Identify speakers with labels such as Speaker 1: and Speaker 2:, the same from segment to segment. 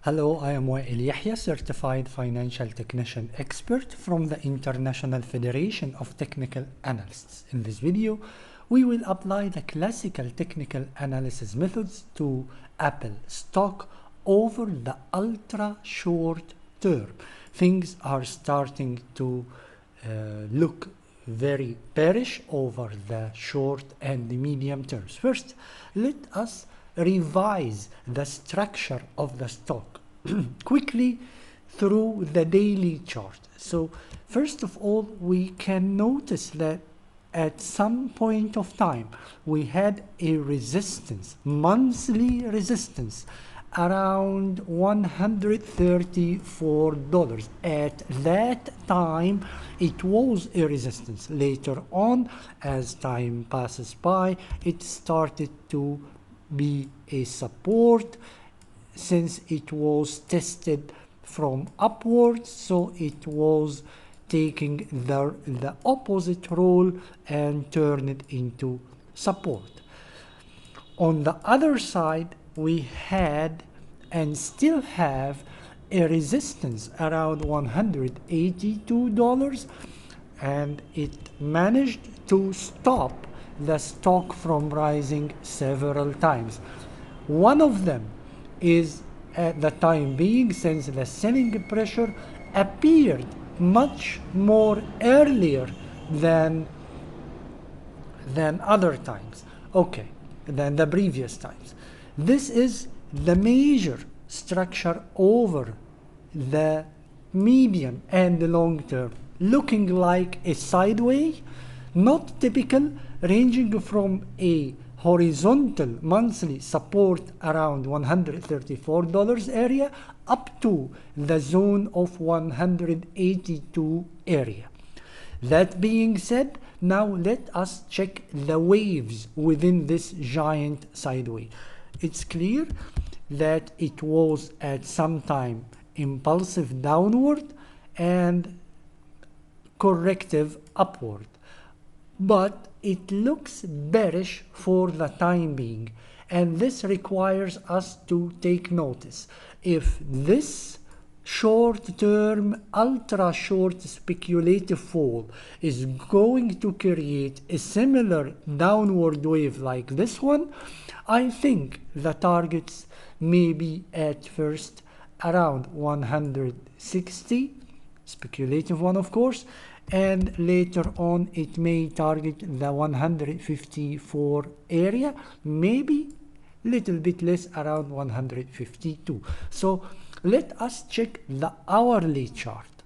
Speaker 1: Hello, I am Wael Yahya, Certified Financial Technician Expert from the International Federation of Technical Analysts. In this video, we will apply the classical technical analysis methods to Apple stock over the ultra short term. Things are starting to look very bearish over the short and the medium terms. First, let us revise the structure of the stock quickly through the daily chart. So first of all, we can notice that at some point of time we had a resistance, monthly resistance, around $134. At that time it was a resistance. Later on, as time passes by, it started to be a support since it was tested from upwards, so it was taking the opposite role and turn it into support. On the other side, we had and still have a resistance around $182, and it managed to stop the stock from rising several times. One of them is at the time being, since the selling pressure appeared much more earlier than other times, than the previous times. This is the major structure over the medium and the long term, looking like a sideways, not typical, ranging from a horizontal monthly support around $134 area up to the zone of 182 area. That being said, now let us check the waves within this giant sideways. It's clear that it was at some time impulsive downward and corrective upward, but it looks bearish for the time being, and this requires us to take notice. If this short-term, ultra-short speculative fall is going to create a similar downward wave like this one, I think the targets may be at first around 160, speculative one of course, and later on it may target the 154 area, maybe little bit less, around 152. So let us check the hourly chart.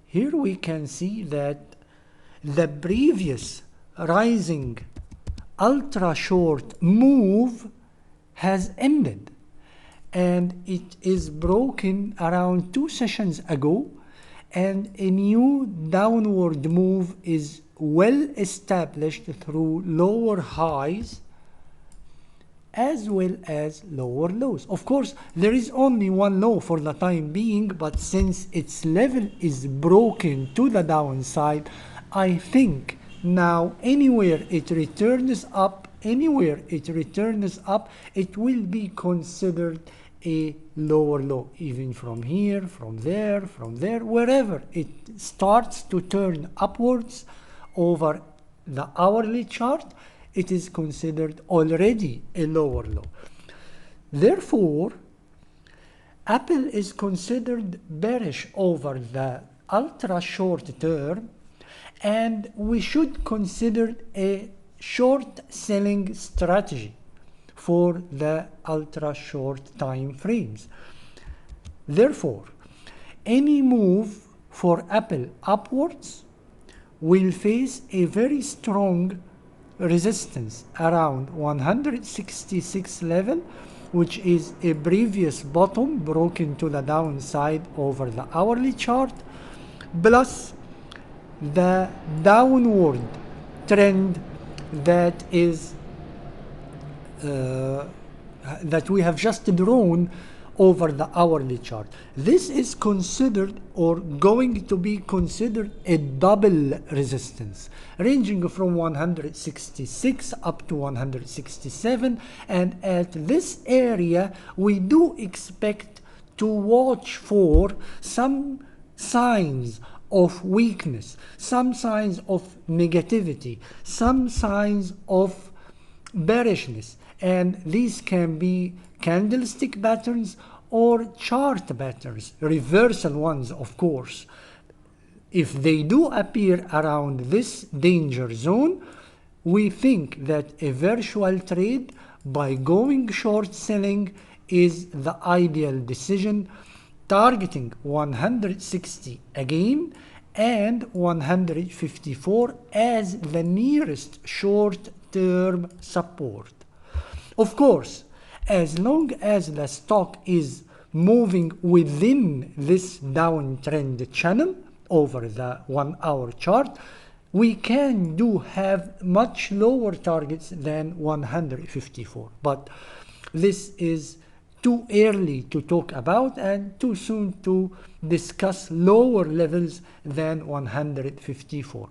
Speaker 1: Here we can see that the previous rising ultra short move has ended, and it is broken around 2 sessions ago, and a new downward move is well established through lower highs as well as lower lows. Of course, there is only one low for the time being, but since its level is broken to the downside, I think now anywhere it returns up, it will be considered a lower low, even from here, from there, wherever it starts to turn upwards over the hourly chart, it is considered already a lower low. Therefore, Apple is considered bearish over the ultra short term, and we should consider a short selling strategy for the ultra short time frames. Therefore, any move for Apple upwards will face a very strong resistance around 166 level, which is a previous bottom broken to the downside over the hourly chart, plus the downward trend that is that we have just drawn over the hourly chart. This is considered or going to be considered a double resistance, ranging from 166 up to 167, and at this area we do expect to watch for some signs of weakness, some signs of negativity, some signs of bearishness, and these can be candlestick patterns or chart patterns, reversal ones of course. If they do appear around this danger zone, we think that a virtual trade by going short selling is the ideal decision, targeting 160 again and 154 as the nearest short-term support. Of course, as long as the stock is moving within this downtrend channel over the 1 hour chart, we can have much lower targets than 154, but this is too early to talk about and too soon to discuss lower levels than 154.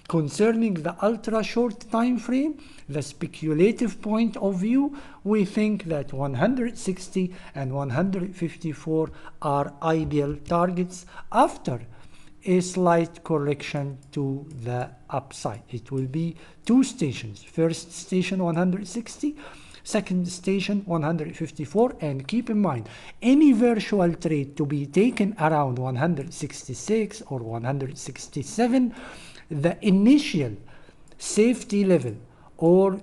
Speaker 1: Concerning the ultra short time frame, the speculative point of view, we think that 160 and 154 are ideal targets after a slight correction to the upside. It will be two stations. First station 160, second station 154, and keep in mind any virtual trade to be taken around 166 or 167, the initial safety level or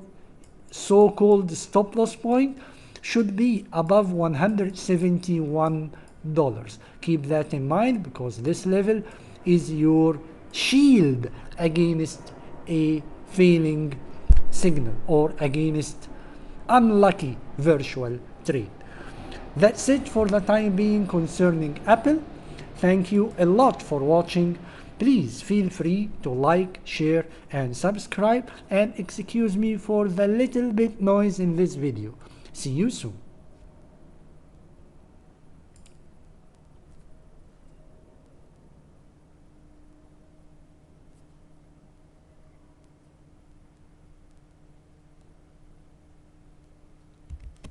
Speaker 1: so-called stop loss point should be above $171. Keep that in mind, because this level is your shield against a failing signal or against unlucky virtual trade. That's it for the time being concerning Apple. Thank you a lot for watching. Please feel free to like, share and subscribe, and excuse me for the little bit noise in this video. See you soon.